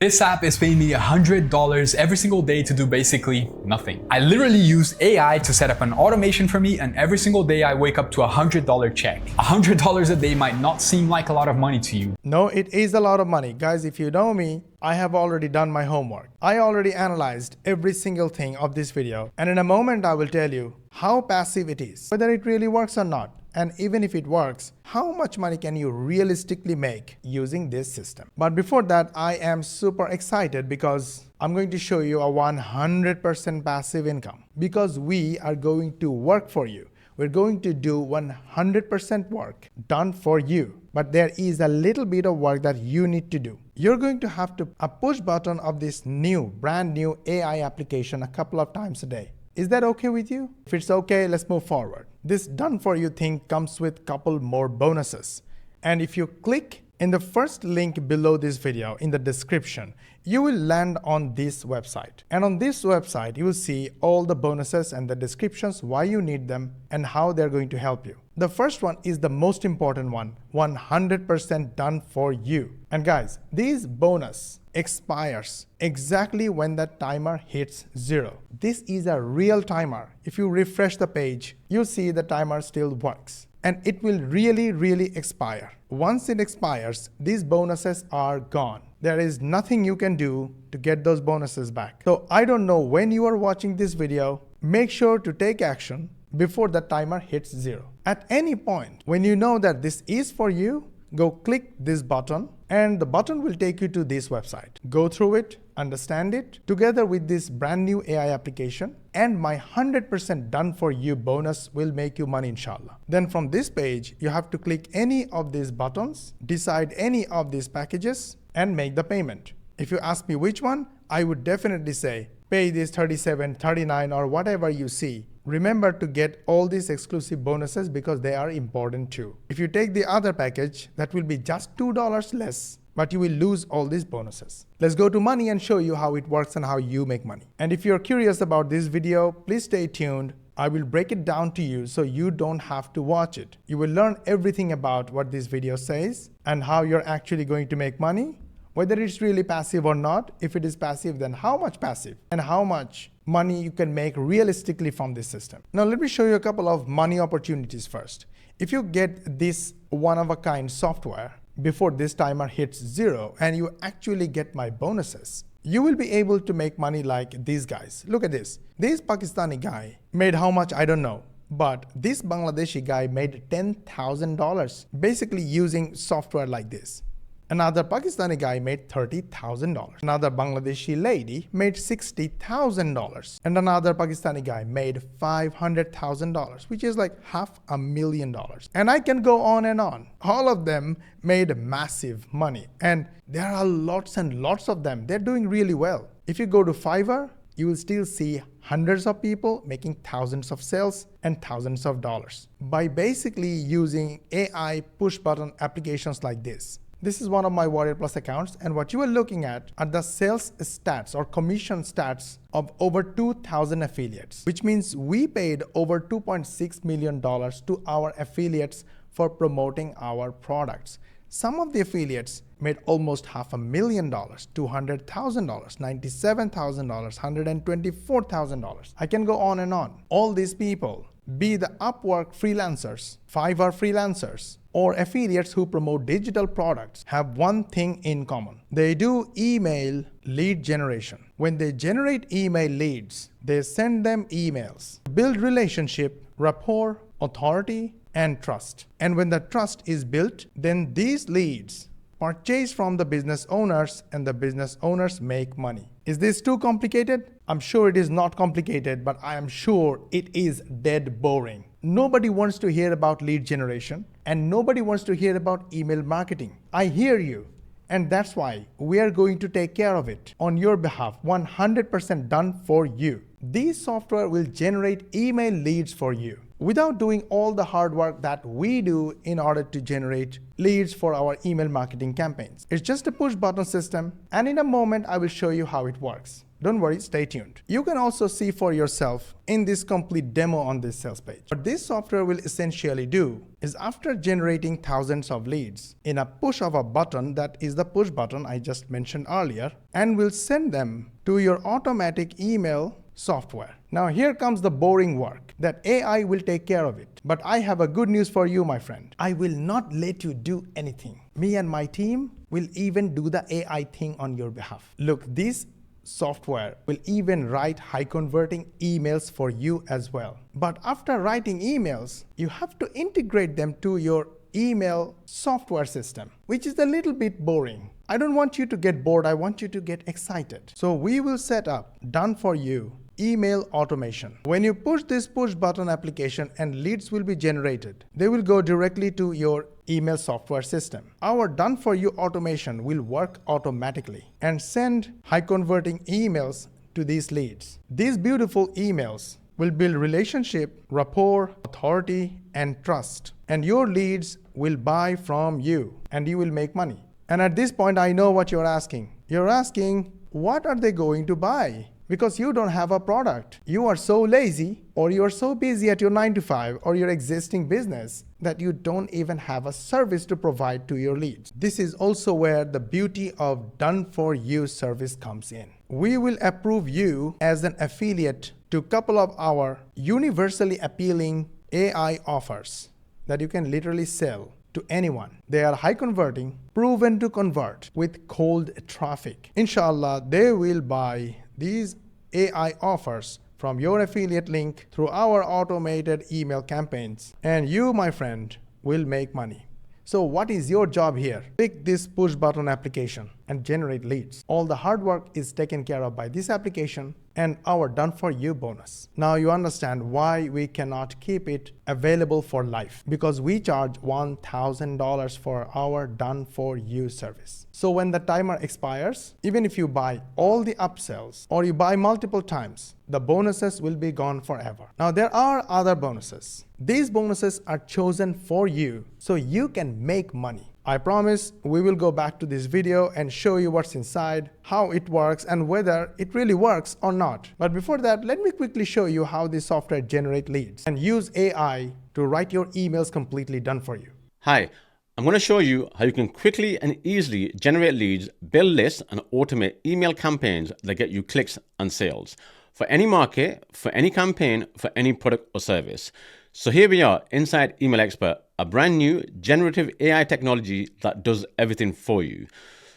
This app is paying me $100 every single day to do basically nothing. I literally use AI to set up an automation for me, and every single day I wake up to a $100 check. $100 a day might not seem like a lot of money to you. No, it is a lot of money. Guys, if you know me, I have already done my homework. I already analyzed every single thing of this video, and in a moment I will tell you how passive it is, whether it really works or not. And even if it works, how much money can you realistically make using this system? But before that, I am super excited because I'm going to show you a 100% passive income, because we are going to work for you. We're going to do 100% work done for you. But there is a little bit of work that you need to do. You're going to have to a push button of this brand new AI application a couple of times a day. Is that okay with you? If it's okay, let's move forward. This done for you thing comes with couple more bonuses. And if you click in the first link below this video in the description, you will land on this website. And on this website, you will see all the bonuses and the descriptions, why you need them and how they're going to help you. The first one is the most important one, 100% done for you. And guys, this bonus expires exactly when the timer hits 0. This is a real timer. If you refresh the page, you'll see the timer still works. And it will really expire. Once it expires, these bonuses are gone. There is nothing you can do to get those bonuses back. So I don't know when you are watching this video, make sure to take action before the timer hits 0. At any point, when you know that this is for you, go click this button and the button will take you to this website. Go through it, understand it, together with this brand new AI application, and my 100% done for you bonus will make you money, inshallah. Then from this page, you have to click any of these buttons, decide any of these packages, and make the payment. If you ask me which one, I would definitely say pay this 37, 39 or whatever you see. Remember to get all these exclusive bonuses because they are important too. If you take the other package, that will be just $2 less, but you will lose all these bonuses. Let's go to money and show you how it works and how you make money. And if you're curious about this video, please stay tuned. I will break it down to you so you don't have to watch it. You will learn everything about what this video says and how you're actually going to make money, whether it's really passive or not. If it is passive, then how much passive and how much money you can make realistically from this system. Now let me show you a couple of money opportunities first. If you get this one-of-a-kind software before this timer hits 0 and you actually get my bonuses, you will be able to make money like these guys. Look at this. This Pakistani guy made how much, I don't know. But this Bangladeshi guy made $10,000 basically using software like this. Another Pakistani guy made $30,000. Another Bangladeshi lady made $60,000. And another Pakistani guy made $500,000, which is like $500,000. And I can go on and on. All of them made massive money. And there are lots and lots of them. They're doing really well. If you go to Fiverr, you will still see hundreds of people making thousands of sales and thousands of dollars by basically using AI push button applications like this. This is one of my Warrior Plus accounts, and what you are looking at are the sales stats or commission stats of over 2,000 affiliates, which means we paid over $2.6 million to our affiliates for promoting our products. Some of the affiliates made almost $500,000, $200,000, $97,000, $124,000. I can go on and on. All these people, be the Upwork freelancers, Fiverr freelancers, or affiliates who promote digital products, have one thing in common. They do email lead generation. When they generate email leads, they send them emails, build relationship, rapport, authority, and trust. And when the trust is built, then these leads purchase from the business owners and the business owners make money. Is this too complicated? I'm sure it is not complicated, but I am sure it is dead boring. Nobody wants to hear about lead generation and nobody wants to hear about email marketing. I hear you. And that's why we are going to take care of it on your behalf, 100% done for you. These software will generate email leads for you without doing all the hard work that we do in order to generate leads for our email marketing campaigns. It's just a push button system, and in a moment I will show you how it works. Don't worry, stay tuned. You can also see for yourself in this complete demo on this sales page. What this software will essentially do is, after generating thousands of leads in a push of a button, that is the push button I just mentioned earlier, and will send them to your automatic email software. Now here comes the boring work that AI will take care of it. But I have a good news for you, my friend. I will not let you do anything. Me and my team will even do the AI thing on your behalf. Look, this software will even write high converting emails for you as well. But after writing emails, you have to integrate them to your email software system, which is a little bit boring. I don't want you to get bored. I want you to get excited. So we will set up done for you email automation. When you push this push button application and leads will be generated, they will go directly to your email software system. Our done for you automation will work automatically and send high converting emails to these leads. These beautiful emails will build relationship, rapport, authority, and trust. And your leads will buy from you and you will make money. And at this point, I know what you're asking. You're asking, what are they going to buy? Because you don't have a product. You are so lazy, or you are so busy at your 9 to 5 or your existing business that you don't even have a service to provide to your leads. This is also where the beauty of done for you service comes in. We will approve you as an affiliate to a couple of our universally appealing AI offers that you can literally sell to anyone. They are high converting, proven to convert with cold traffic. Inshallah, they will buy these AI offers from your affiliate link through our automated email campaigns. And you, my friend, will make money. So what is your job here? Pick this push button application and generate leads. All the hard work is taken care of by this application and our done for you bonus. Now you understand why we cannot keep it available for life, because we charge $1,000 for our done for you service. So when the timer expires, even if you buy all the upsells or you buy multiple times, the bonuses will be gone forever. Now there are other bonuses. These bonuses are chosen for you so you can make money. I promise we will go back to this video and show you what's inside, how it works, and whether it really works or not. But before that, let me quickly show you how this software generates leads and use AI to write your emails completely done for you. Hi, I'm going to show you how you can quickly and easily generate leads, build lists, and automate email campaigns that get you clicks and sales for any market, for any campaign, for any product or service. So here we are inside Email Expert, a brand new generative AI technology that does everything for you.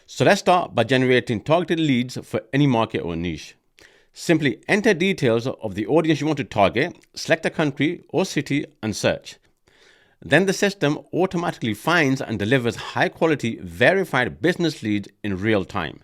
So let's start by generating targeted leads for any market or niche. Simply enter details of the audience you want to target, select a country or city, and search. Then the system automatically finds and delivers high quality verified business leads in real time.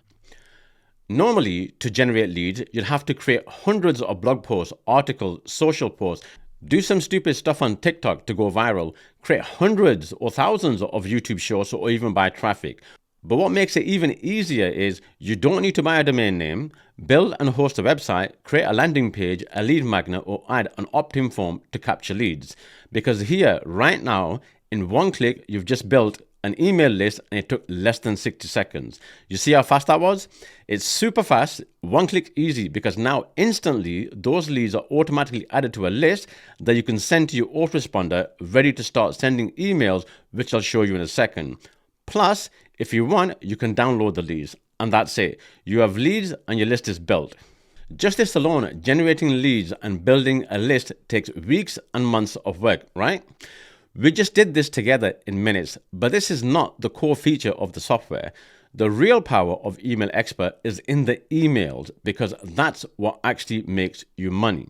Normally, to generate leads, you'd have to create hundreds of blog posts, articles, social posts, do some stupid stuff on TikTok to go viral, create hundreds or thousands of YouTube shorts, or even buy traffic. But what makes it even easier is you don't need to buy a domain name, build and host a website, create a landing page, a lead magnet, or add an opt-in form to capture leads. Because here, right now, in one click, you've just built an email list and it took less than 60 seconds. You see how fast that was? It's super fast, one click easy, because now instantly those leads are automatically added to a list that you can send to your autoresponder, ready to start sending emails, which I'll show you in a second. Plus, if you want, you can download the leads, and that's it. You have leads and your list is built. Just this alone, generating leads and building a list takes weeks and months of work, right? We just did this together in minutes, but this is not the core feature of the software. The real power of Email Expert is in the emails, because that's what actually makes you money.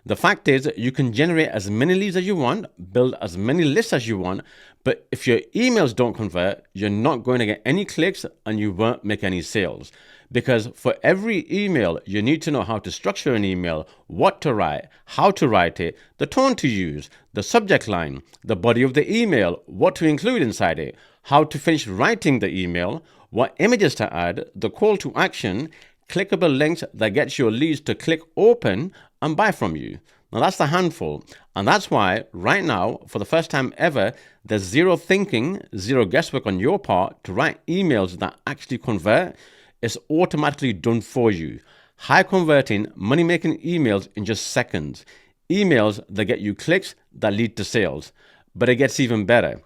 The fact is, you can generate as many leads as you want, build as many lists as you want, but if your emails don't convert, you're not going to get any clicks and you won't make any sales. Because for every email, you need to know how to structure an email, what to write, how to write it, the tone to use, the subject line, the body of the email, what to include inside it, how to finish writing the email, what images to add, the call to action, clickable links that gets your leads to click open, and buy from you. Now that's the handful. And that's why right now, for the first time ever, there's zero thinking, zero guesswork on your part to write emails that actually convert. It's automatically done for you. High converting, money making emails in just seconds. Emails that get you clicks that lead to sales. But it gets even better.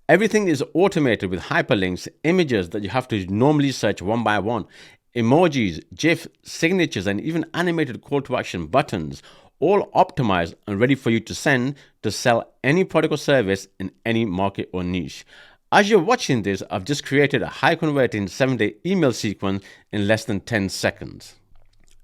Everything is automated with hyperlinks, images that you have to normally search one by one, emojis, GIFs, signatures, and even animated call to action buttons, all optimized and ready for you to send to sell any product or service in any market or niche. As you're watching this, I've just created a high converting 7-day email sequence in less than 10 seconds.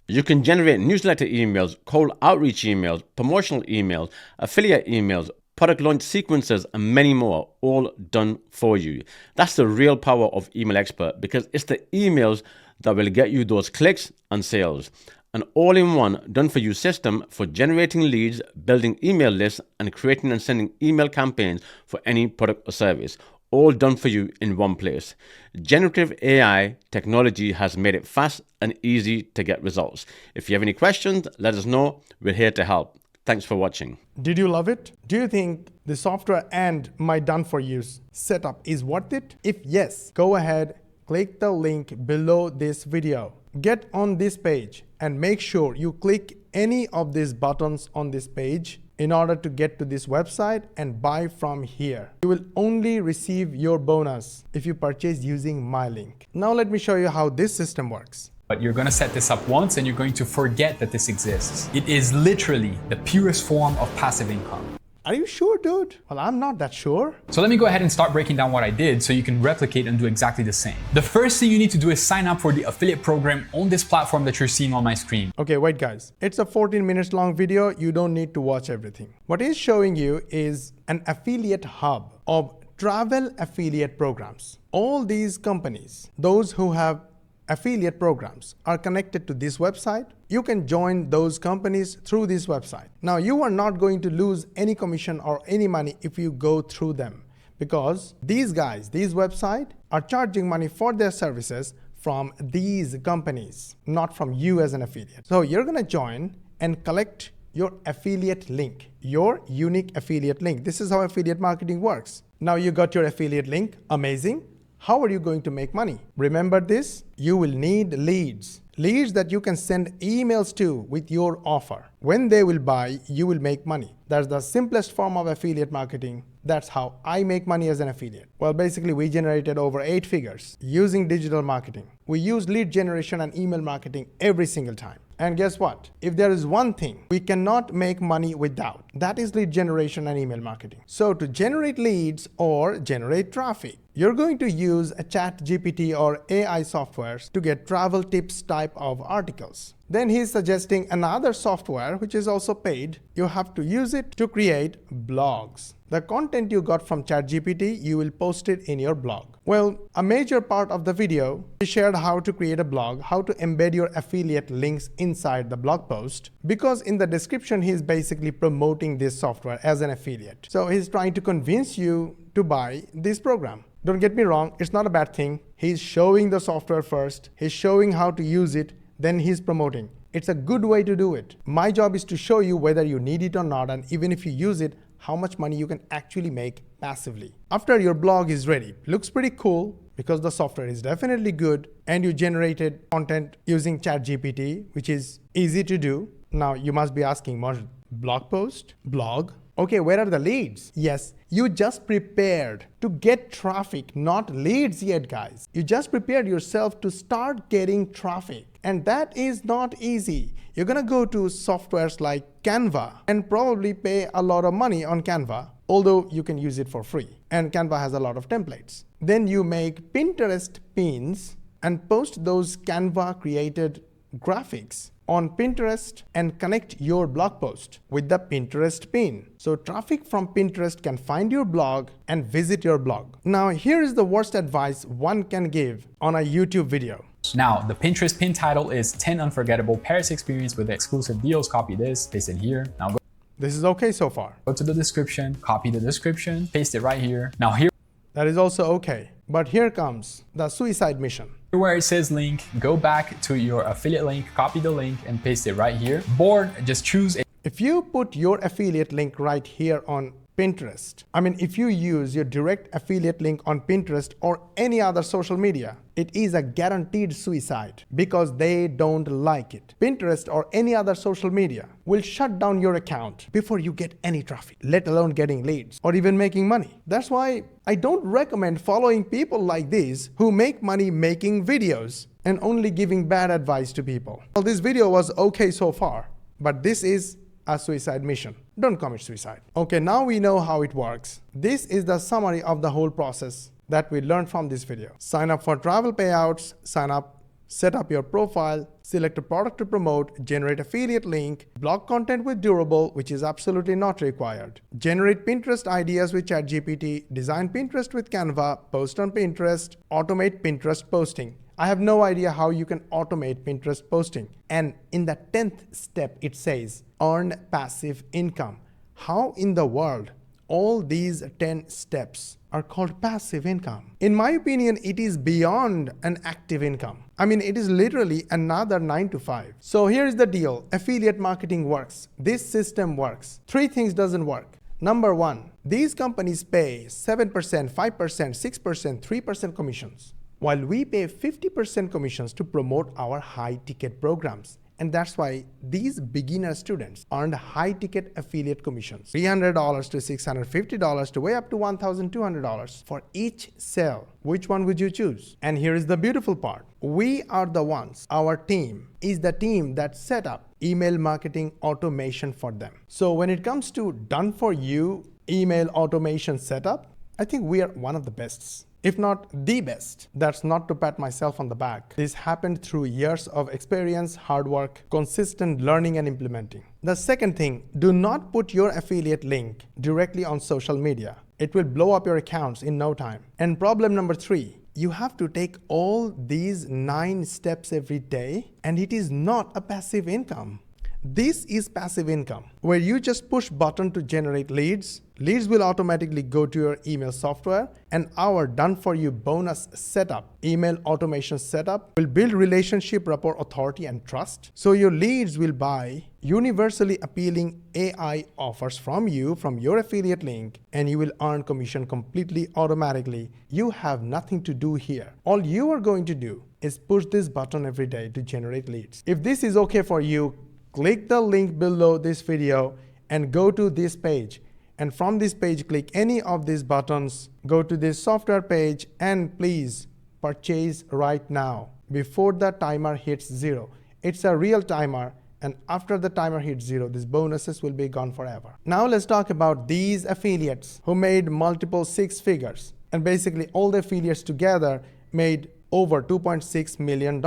You can generate newsletter emails, cold outreach emails, promotional emails, affiliate emails, product launch sequences, and many more, all done for you. That's the real power of Email Expert, because it's the emails that will get you those clicks and sales. An all-in-one done-for-you system for generating leads, building email lists, and creating and sending email campaigns for any product or service. All done for you in one place. Generative AI technology has made it fast and easy to get results. If you have any questions, let us know. We're here to help. Thanks for watching. Did you love it? Do you think the software and my done-for-you setup is worth it? If yes, go ahead, click the link below this video. Get on this page and make sure you click any of these buttons on this page in order to get to this website and buy from here. You will only receive your bonus if you purchase using my link. Now let me show you how this system works. But you're going to set this up once and you're going to forget that this exists. It is literally the purest form of passive income. Are you sure, dude? Well, I'm not that sure. So let me go ahead and start breaking down what I did so you can replicate and do exactly the same. The first thing you need to do is sign up for the affiliate program on this platform that you're seeing on my screen. Okay, wait guys. It's a 14 minutes long video. You don't need to watch everything. What it's showing you is an affiliate hub of travel affiliate programs. All these companies, those who have affiliate programs, are connected to this website. You can join those companies through this website. Now, you are not going to lose any commission or any money if you go through them, because these guys, these websites are charging money for their services from these companies, not from you as an affiliate. So you're going to join and collect your affiliate link, your unique affiliate link. This is how affiliate marketing works. Now you got your affiliate link. Amazing. How are you going to make money? Remember this, you will need leads. Leads that you can send emails to with your offer. When they will buy, you will make money. That's the simplest form of affiliate marketing. That's how I make money as an affiliate. Well, basically we generated over 8 figures using digital marketing. We use lead generation and email marketing every single time. And guess what? If there is one thing we cannot make money without, that is lead generation and email marketing. So to generate leads or generate traffic, you're going to use a ChatGPT or AI softwares to get travel tips type of articles. Then he's suggesting another software which is also paid. You have to use it to create blogs. The content you got from ChatGPT, you will post it in your blog. Well, a major part of the video, he shared how to create a blog, how to embed your affiliate links inside the blog post, because in the description, he's basically promoting this software as an affiliate. So he's trying to convince you to buy this program. Don't get me wrong, it's not a bad thing. He's showing the software first, he's showing how to use it, then he's promoting. It's a good way to do it. My job is to show you whether you need it or not, and even if you use it, how much money you can actually make passively. After your blog is ready, looks pretty cool because the software is definitely good and you generated content using ChatGPT, which is easy to do. Now you must be asking, Mosh, blog post, blog? Okay, where are the leads? Yes, you just prepared to get traffic, not leads yet, guys. You just prepared yourself to start getting traffic. And that is not easy. You're gonna go to softwares like Canva and probably pay a lot of money on Canva, although you can use it for free. And Canva has a lot of templates. Then you make Pinterest pins and post those Canva created graphics on Pinterest and connect your blog post with the Pinterest pin. So traffic from Pinterest can find your blog and visit your blog. Now here is the worst advice one can give on a YouTube video. Now, the Pinterest pin title is 10 Unforgettable Paris Experience with exclusive deals. Copy this, paste it here. Now go. This is okay so far. Go to the description, copy the description, paste it right here. Now here. That is also okay. But here comes the suicide mission. Where it says link, go back to your affiliate link, copy the link and paste it right here. Board, just choose a If you put your affiliate link right here on Pinterest, if you use your direct affiliate link on Pinterest or any other social media, it is a guaranteed suicide because they don't like it. Pinterest or any other social media will shut down your account before you get any traffic, let alone getting leads or even making money. That's why I don't recommend following people like these who make money making videos and only giving bad advice to people. Well, this video was okay so far, but this is a suicide mission. Don't commit suicide. Okay, now we know how it works. This is the summary of the whole process that we learned from this video. Sign up for travel payouts, sign up, set up your profile, select a product to promote, generate affiliate link, blog content with Durable, which is absolutely not required, generate Pinterest ideas with ChatGPT, design Pinterest with Canva, post on Pinterest, automate Pinterest posting. I have no idea how you can automate Pinterest posting. And in the 10th step, it says, earn passive income. How in the world all these 10 steps are called passive income? In my opinion, it is beyond an active income. It is literally another 9 to 5. So here's the deal. Affiliate marketing works. This system works. 3 things doesn't work. Number 1, these companies pay 7%, 5%, 6%, 3% commissions, while we pay 50% commissions to promote our high-ticket programs. And that's why these beginner students earned high-ticket affiliate commissions, $300 to $650 to way up to $1,200 for each sale. Which one would you choose? And here is the beautiful part. We are the ones, our team is the team that set up email marketing automation for them. So when it comes to done-for-you email automation setup, I think we are one of the best, if not the best. That's not to pat myself on the back. This happened through years of experience, hard work, consistent learning and implementing. The second thing, do not put your affiliate link directly on social media. It will blow up your accounts in no time. And problem number 3, you have to take all these 9 steps every day, and it is not a passive income. This is passive income, where you just push button to generate leads. Leads will automatically go to your email software, and our done-for-you bonus setup, email automation setup, will build relationship, rapport, authority, and trust. So your leads will buy universally appealing AI offers from you, from your affiliate link, and you will earn commission completely automatically. You have nothing to do here. All you are going to do is push this button every day to generate leads. If this is okay for you, click the link below this video and go to this page. And from this page, click any of these buttons, go to this software page, and please purchase right now before the timer hits 0. It's a real timer, and after the timer hits 0, these bonuses will be gone forever. Now let's talk about these affiliates who made multiple 6 figures. And basically all the affiliates together made over $2.6 million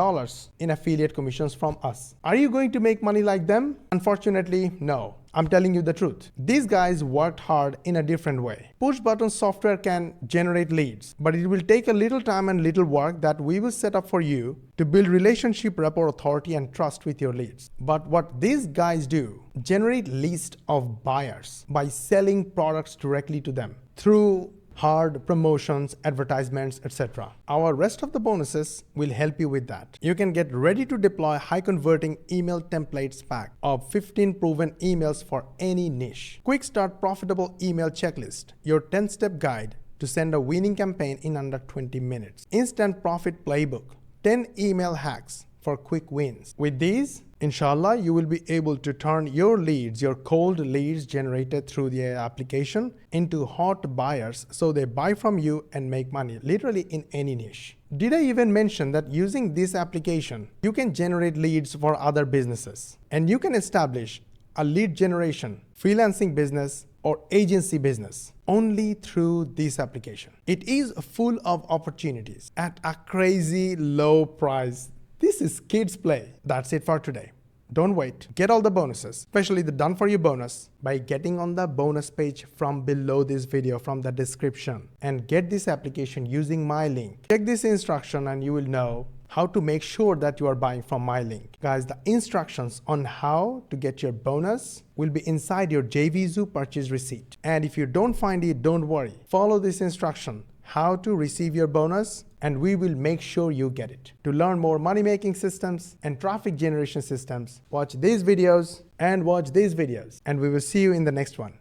in affiliate commissions from us. Are you going to make money like them? Unfortunately, no. I'm telling you the truth. These guys worked hard in a different way. Push button software can generate leads, but it will take a little time and little work that we will set up for you to build relationship, rapport, authority, and trust with your leads. But what these guys do, generate list of buyers by selling products directly to them through hard promotions, advertisements, etc. Our rest of the bonuses will help you with that. You can get ready to deploy high converting email templates pack of 15 proven emails for any niche. Quick start profitable email checklist, your 10-step guide to send a winning campaign in under 20 minutes. Instant profit playbook, 10 email hacks for quick wins. With these, inshallah, you will be able to turn your leads, your cold leads generated through the application, into hot buyers so they buy from you and make money, literally in any niche. Did I even mention that using this application, you can generate leads for other businesses, and you can establish a lead generation, freelancing business, or agency business only through this application. It is full of opportunities at a crazy low price. This is kids play. That's it for today. Don't wait. Get all the bonuses, especially the done for you bonus, by getting on the bonus page from below this video, from the description, and get this application using my link. Check this instruction and you will know how to make sure that you are buying from my link. Guys, the instructions on how to get your bonus will be inside your JVZoo purchase receipt. And if you don't find it, don't worry. Follow this instruction. how to receive your bonus, and we will make sure you get it. To learn more money-making systems and traffic generation systems, watch these videos and watch these videos, and we will see you in the next one.